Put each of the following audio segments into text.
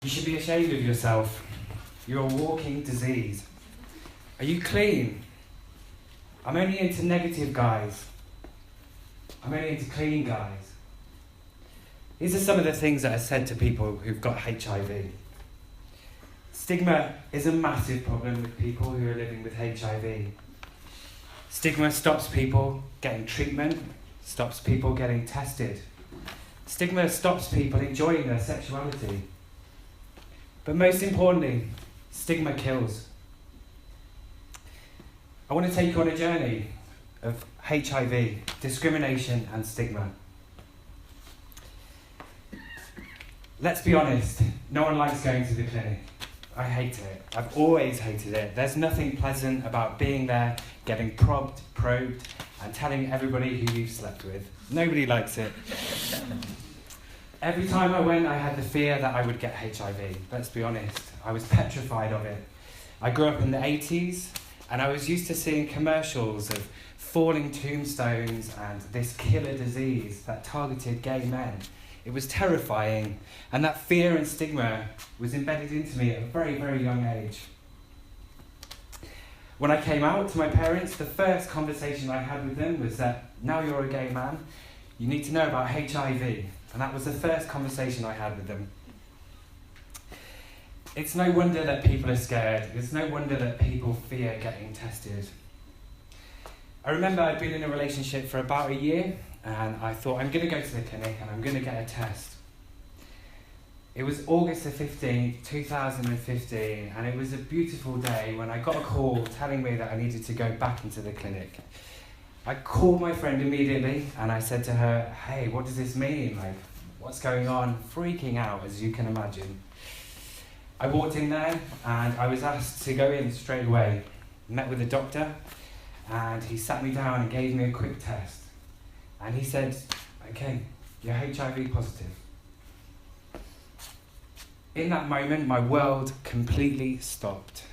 You should be ashamed of yourself. You're a walking disease. Are you clean? I'm only into negative guys. I'm only into clean guys. These are some of the things that are said to people who've got HIV. Stigma is a massive problem with people who are living with HIV. Stigma stops people getting treatment, stops people getting tested. Stigma stops people enjoying their sexuality. But most importantly, stigma kills. I want to take you on a journey of HIV, discrimination and stigma. Let's be honest, no one likes going to the clinic. I hate it. I've always hated it. There's nothing pleasant about being there, getting probed, and telling everybody who you've slept with. Nobody likes it. Every time I went, I had the fear that I would get HIV. Let's be honest. I was petrified of it. I grew up in the 80s, and I was used to seeing commercials of falling tombstones and this killer disease that targeted gay men. It was terrifying, and that fear and stigma was embedded into me at a very, very young age. When I came out to my parents, the first conversation I had with them was that, now you're a gay man, you need to know about HIV. And that was the first conversation I had with them. It's no wonder that people are scared. It's no wonder that people fear getting tested. I remember I'd been in a relationship for about a year, and I thought, I'm going to go to the clinic and I'm going to get a test. It was August the 15th, 2015, and it was a beautiful day when I got a call telling me that I needed to go back into the clinic. I called my friend immediately and I said to her, hey, what does this mean? Like, what's going on? Freaking out, as you can imagine. I walked in there and I was asked to go in straight away. Met with the doctor and he sat me down and gave me a quick test. And he said, okay, you're HIV positive. In that moment, my world completely stopped.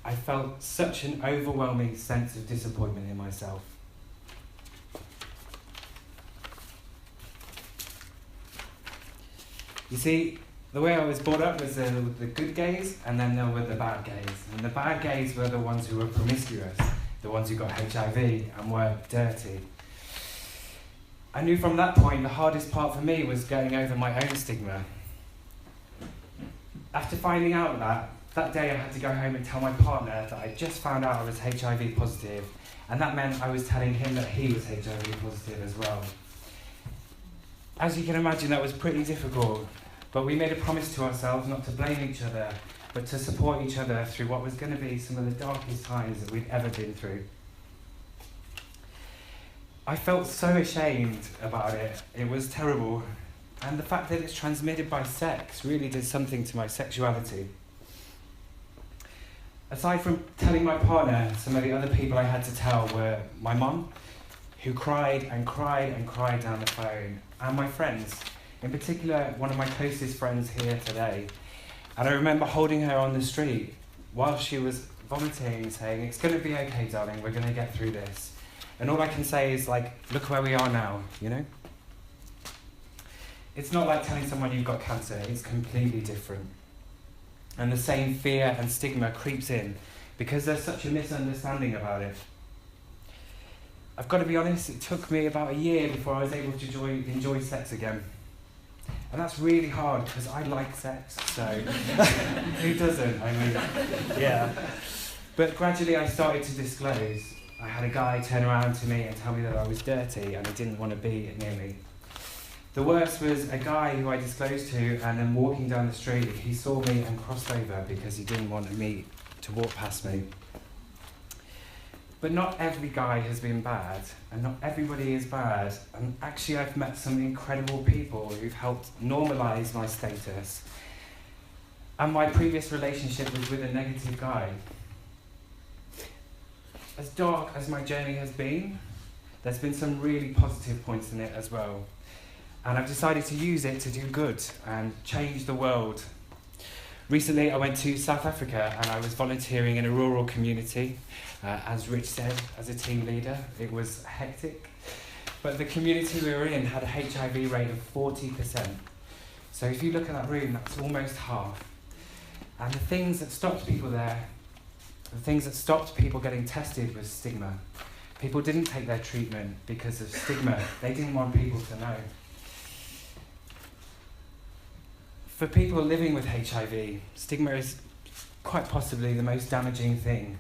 I felt such an overwhelming sense of disappointment in myself. You see, the way I was brought up was there were the good gays and then there were the bad gays. And the bad gays were the ones who were promiscuous, the ones who got HIV and were dirty. I knew from that point the hardest part for me was getting over my own stigma. After finding out that day I had to go home and tell my partner that I just found out I was HIV positive, and that meant I was telling him that he was HIV positive as well. As you can imagine, that was pretty difficult, but we made a promise to ourselves not to blame each other, but to support each other through what was going to be some of the darkest times that we'd ever been through. I felt so ashamed about it. It was terrible. And the fact that it's transmitted by sex really did something to my sexuality. Aside from telling my partner, some of the other people I had to tell were my mum, who cried and cried and cried down the phone, and my friends, in particular one of my closest friends here today. And I remember holding her on the street while she was vomiting, saying, it's going to be okay, darling, we're going to get through this. And all I can say is, like, look where we are now, you know? It's not like telling someone you've got cancer, it's completely different. And the same fear and stigma creeps in because there's such a misunderstanding about it. I've got to be honest, it took me about a year before I was able to enjoy sex again. And that's really hard because I like sex, so who doesn't? I mean, yeah. But gradually I started to disclose. I had a guy turn around to me and tell me that I was dirty and he didn't want to be near me. The worst was a guy who I disclosed to, and then walking down the street, he saw me and crossed over because he didn't want me to walk past me. But not every guy has been bad, and not everybody is bad. And actually I've met some incredible people who've helped normalise my status. And my previous relationship was with a negative guy. As dark as my journey has been, there's been some really positive points in it as well. And I've decided to use it to do good and change the world. Recently I went to South Africa and I was volunteering in a rural community, as Rich said, as a team leader. It was hectic, but the community we were in had a HIV rate of 40%. So if you look at that room, that's almost half. And the things that stopped people there, the things that stopped people getting tested was stigma. People didn't take their treatment because of stigma. They didn't want people to know. For people living with HIV, stigma is quite possibly the most damaging thing.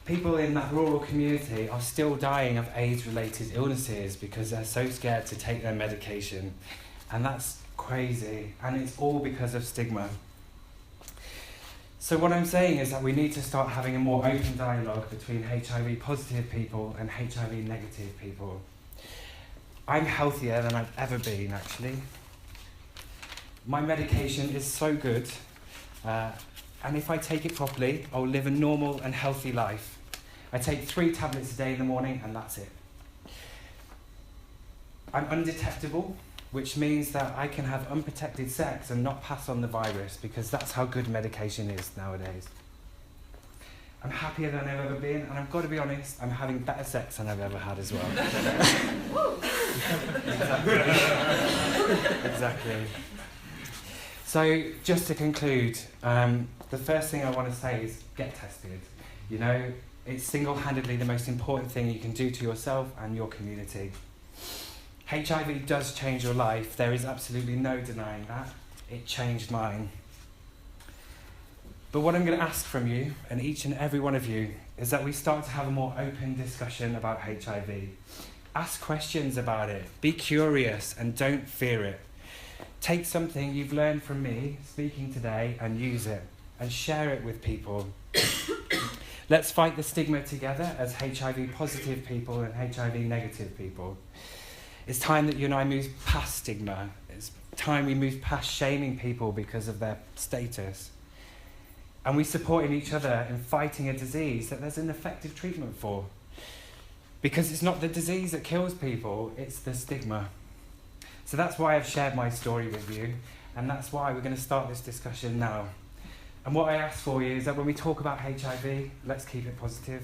People in that rural community are still dying of AIDS-related illnesses because they're so scared to take their medication. And that's crazy, and it's all because of stigma. So what I'm saying is that we need to start having a more open dialogue between HIV positive people and HIV negative people. I'm healthier than I've ever been, actually. My medication is so good, and if I take it properly, I'll live a normal and healthy life. I take 3 tablets a day in the morning, and that's it. I'm undetectable, which means that I can have unprotected sex and not pass on the virus, because that's how good medication is nowadays. I'm happier than I've ever been, and I've got to be honest, I'm having better sex than I've ever had as well. Exactly. So, just to conclude, the first thing I want to say is get tested. You know, it's single-handedly the most important thing you can do to yourself and your community. HIV does change your life. There is absolutely no denying that. It changed mine. But what I'm going to ask from you, and each and every one of you, is that we start to have a more open discussion about HIV. Ask questions about it. Be curious and don't fear it. Take something you've learned from me speaking today and use it and share it with people. Let's fight the stigma together as HIV positive people and HIV negative people. It's time that you and I move past stigma. It's time we move past shaming people because of their status. And we support each other in fighting a disease that there's an effective treatment for. Because it's not the disease that kills people, it's the stigma. So that's why I've shared my story with you, and that's why we're going to start this discussion now. And what I ask for you is that when we talk about HIV, let's keep it positive.